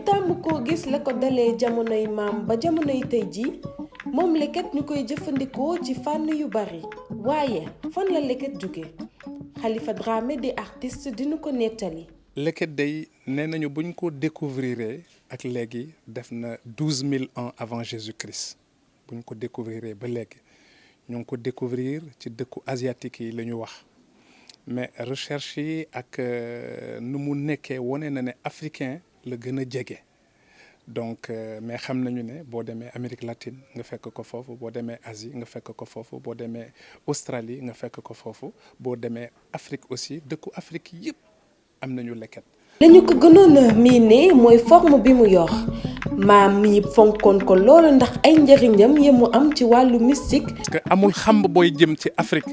tàmm koo gis la ko dalee jamonoy maam ba jamonoy tey ji moom leket ñu koy jëfandikoo ci fànn yu bari waaye fan la leket jóge Khalifa Dramé di artiste dinu ko nettali. leket day nee nañu buñ ko découvrir ak léegi def na 12 000 ans avant Jésus-Christ buñ ko découvrir ba léegi ñu ngi ko découvrir ci dëkku asiatique yi la ñu wax mais recherche yi ak nu mu nekkee wane na ne africain la gën a jege donc mais xam nañu ne boo demee Amérique latine nga fekk ko foofu boo demee Asie nga fekk ko foofu boo demee Australie nga fekk ko foofu boo demee Afrique aussi dëkku Afrique yëpp am nañu leket. lañu ko gënoon a miine mooy forme bi mu yor maam yi fonkoon ko loolu ndax ay njëriñam yi mu am ci wàllu mystique. parce que amul xamb booy jëm ci Afrique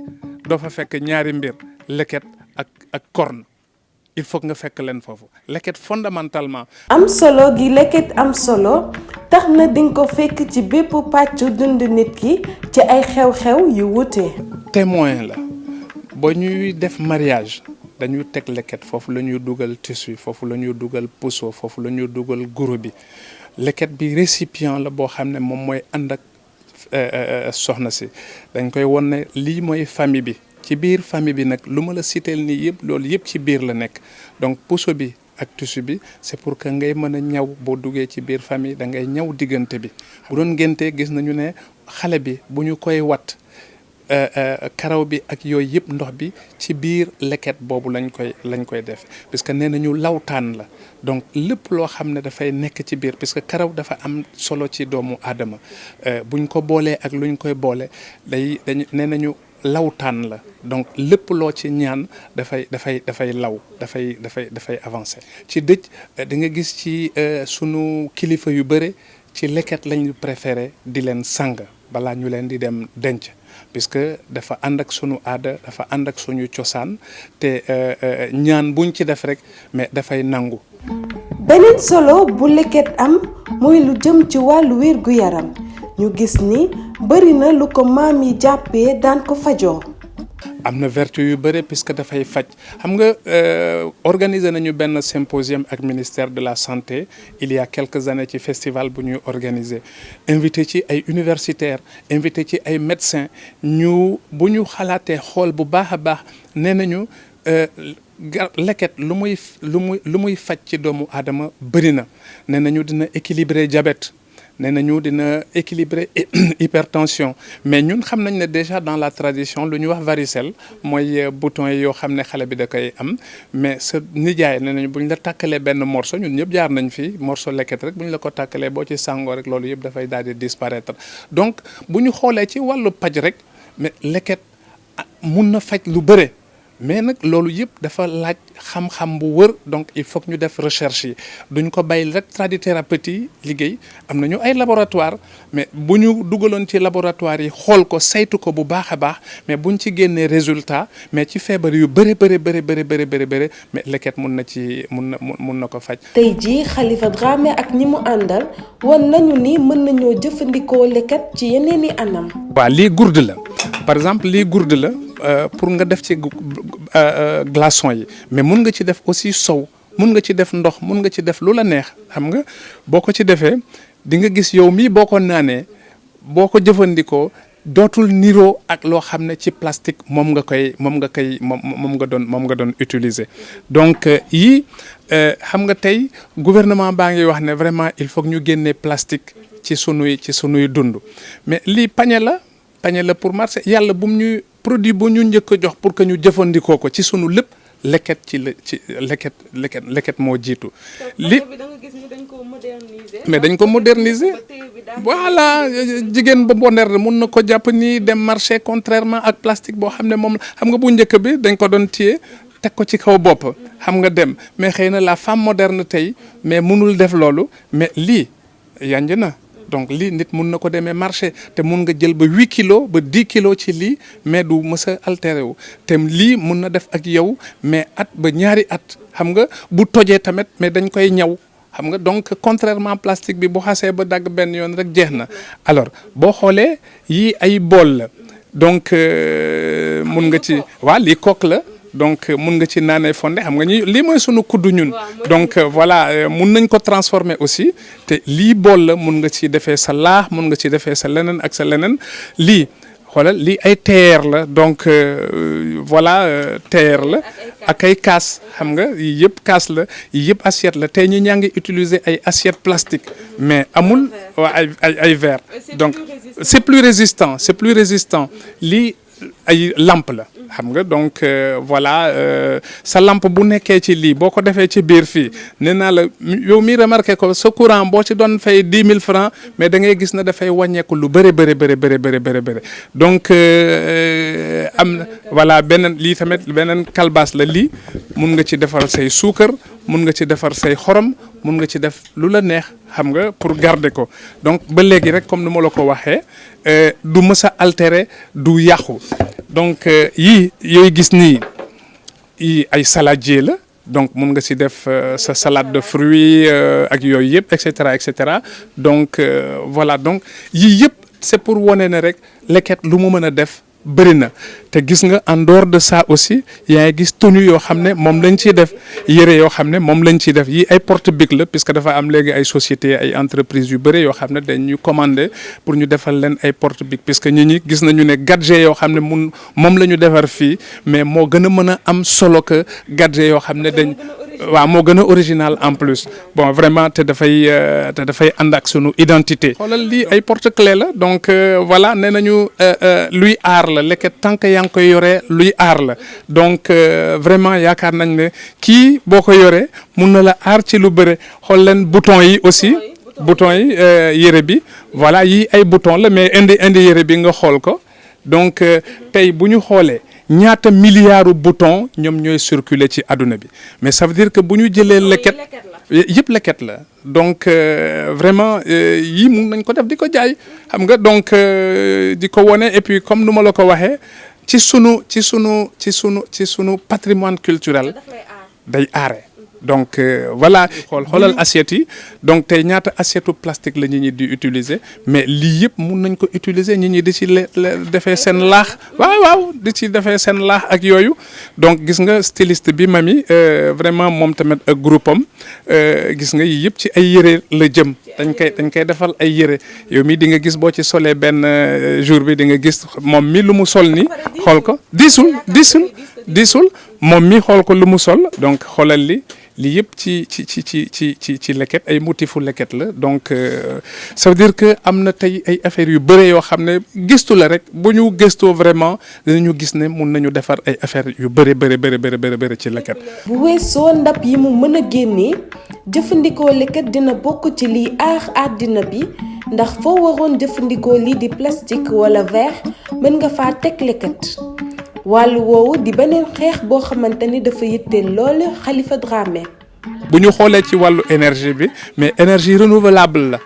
doo fa fekk ñaari mbir leket ak corne il faut nga fekk leen foofu leket fondamentalement. am solo gi leket am solo tax na dinga ko fekk ci bépp pàccu dund nit ki ci ay xew-xew yu wuute. témoin la ba ñuy def mariage dañuy teg leket foofu la ñuy dugal tissu foofu la ñuy dugal puso foofu la ñuy dugal guro bi leket bi récipient la boo xam ne moom mooy ànd ak soxna si dañ koy won ne lii mooy famille bi. ci biir famille bi nag lu ma la citeel nii yëpp loolu yëpp ci biir la nekk donc puso bi ak tissu bi c'est pour que ngay mën a ñaw boo duggee ci biir famille da ngay ñaw diggante bi bu doon ngénte gis nañu ne xale bi bu ñu koy wat karaw bi ak yooyu yëpp ndox bi ci biir leket boobu lañ koy def parce que nee nañu lawtaan la donc lépp loo xam ne dafay nekk ci biir parce que karaw dafa am solo ci doomu aadama buñ ko boolee ak luñ koy boole dañu nee nañu lawtaan la donc lépp loo ci ñaan dafay law dafay avancer ci dëj di nga gis ci sunu kilifa yu bëre ci leket lañu préféré di leen sang balaa ñu leen di dem denc puisque dafa ànd ak sunu aada dafa ànd ak suñu cosaan te ñaan buñ ci def rek mais dafay nangu. beneen solo bu leket am mooy lu jëm ci wàllu wér gu yaram ñu gis ni bari na lu ko maam yi jàppee daan ko fajoo. am na vertu yu bëri puisque dafay faj xam nga organiser nañu benn symposium ak ministère de la santé il y a quelques années ci festival bu ñuy organiser invité ci ay universitaires invité ci ay médecins bu ñu xalaatee xool bu baax a baax nee nañu leket lu muy faj ci doomu aadama bëri na nee nañu dina équilibrer diabète. nee nañu dina équilibrer hypertension mais ñun xam nañ ne déjà dans la tradition lu ñuy wax varicelle mooy bouton yi yoo xam ne xale bi da koy am mais sa nijaay nee nañu bu ñu la tàkkalee benn morceau ñun ñëpp jaar nañ fi morceau leket rek bu ñu la ko tàkkalee boo ci sàngoo rek loolu yëpp dafay daal di disparaître donc bu ñu xoolee ci wàllu paj rek mais leket mun na faj lu bëre. mais nag loolu yëpp dafa laaj xam-xam bu wër donc il faut que ñu def recherche yi duñ ko bàyyi rek tradithérapeute yi liggéey am nañu ay laboratoire mais bu ñu dugaloon ci laboratoire yi xool ko saytu ko bu baax a baax mais buñ ci génnee résultat mais ci feebar yu bëri mais leket mun na ko faj. tey jii Khalifa Dramé ak ñi mu àndal wan nañu ni mën nañoo jëfandikoo leket ci yeneeni anam. waaw lii gourde la par exemple lii gourde la. pour nga def ci glaçon yi mais mun nga ci def aussi sow mun nga ci def ndox mun nga ci def lu la neex xam nga boo ko ci defee di nga gis yow mii boo ko naanee boo ko jëfandikoo dootul niroo ak loo xam ne ci plastique moom nga doon utiliser donc yii xam nga tey gouvernement baa ngi wax ne vraiment il faut que ñu génnee plastique ci sunuy dund mais lii pañe la pour marché yàlla bu mu ñuy produit bu ñu njëkk a jox pour que ñu jëfandikoo ko ci sunu lépp leket leket moo jiitu. li mais dañ ko moderniser voilà jigéen ba moderne mun na ko jàpp ni dem marché contrairement ak plastique boo xam ne moom xam nga bu njëkk bi dañ ko doon téye teg ko ci kaw bopp xam nga dem mais xëy na la femme moderne tey mais munul def loolu mais lii yanj na. donc lii nit mun na ko demee marché te mun nga jël ba 8 kilos ba 10 kilos ci lii mais du mës a altéré wu te lii mun na def ak yow mais at ba ñaari at xam nga bu tojee tamit mais dañ koy ñaw xam nga donc contrairement plastique bi bu xasee ba dagg benn yoon rek jeex na alors boo xoolee yii ay bool la donc mun nga ci lii coque la donc mun nga ci naanee fonde xam nga lii mooy sunu kuddu ñun donc voilà mun nañ ko transformer aussi te lii bool la mun nga ci defee sa laax mun nga ci defee sa leneen ak sa leneen lii xoolal lii ay teer la donc voilà teer la ak ay kaas xam nga yii yëpp kaas la yii yëpp assiette la tey ñaa ngi utiliser ay assiette plastique mais amul ay verre donc c'est plus résistant lii ay lampe la xam nga donc voilà sa lampe bu nekkee ci lii boo ko defee ci biir fii nee naa la yow mi remarqué ko sa courant boo ci doon fay 10 000 francs mais da ngay gis ne dafay wàññeeku lu bëri donc am na voilà beneen lii tamit beneen kalbaas la lii mun nga ci defar say suukar mun nga ci defar say xorom mun nga ci def lu la neex xam nga pour garder ko donc ba léegi rek comme ni ma la ko waxee du mës a altérer du yàqu donc yii yooyu gis nii yii ay saladier la donc mun nga ci def sa salade de fruits ak yooyu yëpp et cetera donc voilà donc yii yëpp c'est pour wane ne rek leket lu mu mën a def bëri na te gis nga en dehors de ça aussi yaa ngi gis tenue yoo xam ne moom lañ ciy def yére yoo xam ne moom lañ ciy def yi ay porte-bic la puisque dafa am léegi ay sociétés ay entreprises yu bëri yoo xam ne dañu commander pour ñu defal leen ay porte-bic puisque ñi gis nañu ne gadget yoo xam ne moom la ñu defar fii mais moo gën a mën a am solo que gadget yoo xam ne waaw moo gën a original en plus bon vraiment te dafay ànd ak sunu identité. xoolal lii ay porte-clés la donc voilà nee nañu luy aar la leket tant que yaa ngi koy yoree luy aar la donc vraiment yaakaar nañ ne kii boo ko yoree mun na la aar ci lu bëre xool leen bouton yi aussi. bouton yi yére bi voilà yii ay bouton la mais indi yére bi nga xool ko donc tey bu ñu xoolee. ñaata milliards boutons ñoom ñooy circuler ci àdduna bi mais ça veut dire que bu ñu jëlee leket yëpp leket la donc vraiment yii mun nañ ko def di ko jaay xam nga donc di ko wone et puis comme nu ma la ko waxee ci sunu patrimoine culturel day aare donc voilà xoolal assiette yi donc tey ñaata assiette plastique la ñi di utiliser mais lii yëpp mun nañ ko utiliser ñi di ci defee seen laax waaw di ci defee seen laax ak yooyu donc gis nga styliste bi mami vraiment moom tamit ak groupe am gis nga yii yëpp ci ay yére la jëm dañ koy defal ay yére yow mi di nga gis boo ci solee benn jour bi di nga gis moom mi lu mu sol ni xool ko diisul moom mi xool ko lu mu sol donc xoolal lii yëpp ci leket ay motifu leket la donc ça veut dire que am na tey ay affaires yu bëre yoo xam ne gëstu la rek bu ñu gëstoo vraiment dinañu gis ne mun nañu defar ay affaires yu bëri ci leket. bu weesoo ndab yi mu mën a génnee jëfandikoo leket dina bokk ci liy aar àddina bi ndax foo waroon jëfandikoo lii di plastique wala verre mën nga faa teg leket. wàllu woowu di beneen xeex boo xamante ni dafa yitteel loolu Khalifa Dramé. bu ñu xoolee ci wàllu énergie bi mais énergie renouvelable la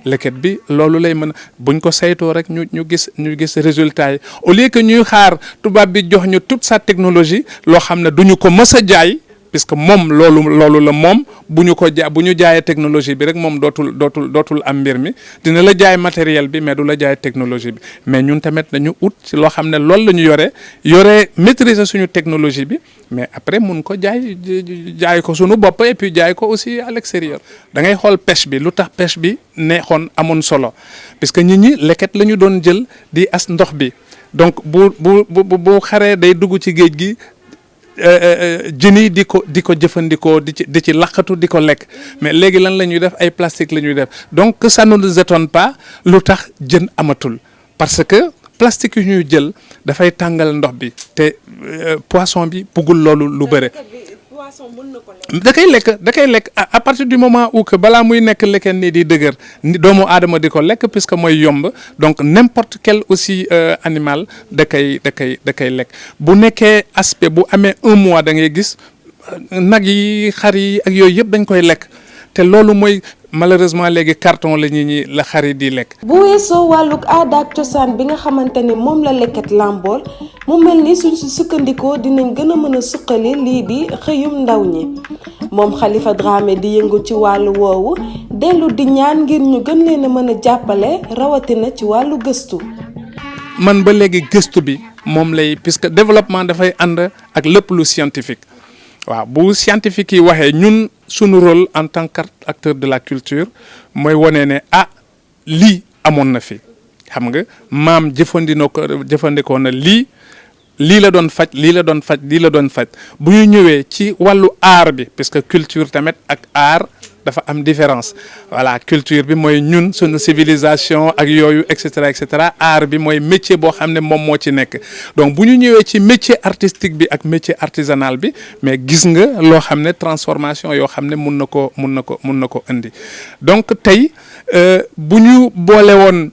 leket bi loolu lay mën buñ ko saytoo rek ñu gis résultat yi au lieu que ñuy xaar tubaab bi jox ñu toute sa technologie loo xam ne duñu ko mës a jaay puisque moom loolu la moom bu ñu jaayee technologie bi rek moom dootul am mbir mi dina la jaay matériel bi mais du la jaay technologie bi mais ñun tamit dañu ut ci loo xam ne loolu la ñu yore maîtriser suñu technologie bi mais après mun ko jaay ko suñu bopp et puis jaay ko aussi à l'extérieur da ngay xool pêche bi lu tax pêche bi neexoon amoon solo puisque nit ñi leket la ñu doon jël di as ndox bi donc bu xaree day dugg ci géej gi. jën yi di ko jëfandikoo di ci laqatu di ko lekk mais léegi lan la ñuy def ay plastique la ñuy def donc ça ne nous étonne pas lu tax jën amatul parce que plastique yu ñuy jël dafay tàngal ndox bi te poisson bi buggul loolu lu bëre. da koy lekk à partir du moment où que balaa muy nekk lekkeen nii di dëgër doomu aadama di ko lekk puisque mooy yomb donc n'importe quel aussi animal da koy lekk bu nekkee aspect bu amee 1 mois da ngay gis nag yi xar yi ak yooyu yëpp dañ koy lekk te loolu mooy malheureusement léegi carton la la xar yi di lekk. bu weesoo wàllug aada ak cosaan bi nga xamante ni moom la leket làmbool mu mel ni suñ si sukkandikoo dinañ gën a mën a suqali lii di xëyum ndaw ñi moom Khalifa Dramé di yëngu ci wàllu woowu dellu di ñaan ngir ñu gën leen a mën a jàppale rawatina ci wàllu gëstu. man ba léegi gëstu bi moom lay puisque développement dafay ànd ak lépp lu scientifique waaw bu scientifique yi waxee ñun suñu rôle en tant qu'acteur de la culture mooy wane ne lii amoon na fi xam nga maam jëfandikoo na lii la doon faj lii la doon faj bu ñu ñëwee ci wàllu art bi parce que culture tamit ak art dafa am différence voilà culture bi mooy ñun suñu civilisation ak yooyu et cetera art bi mooy métier boo xam ne moom moo ci nekk donc bu ñu ñëwee ci métier artistique bi ak métier artisanal bi mais gis nga loo xam ne transformation yoo xam ne mun na ko indi donc tey bu ñu boole woon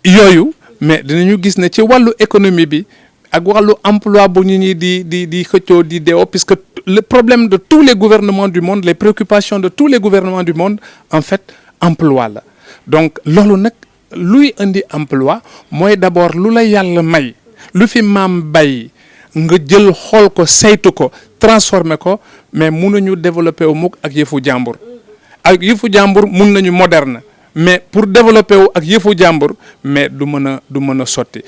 yooyu mais dinañu gis ne ci wàllu économie bi ak wàllu emploi bu ñu ñi di xëccoo di deewoo puisque le problème de tous les gouvernements du monde les préoccupations de tous les gouvernements du monde en fait emploi la donc loolu nag luy indi emploi mooy d'abord lu la yàlla may lu fi maam bay nga jël xool ko saytu ko transformer ko mais mun nañu développer wu mukk ak yëfu jàmbur mun nañu moderne mais pour développer wu ak yëfu jàmbur mais du mën a sotti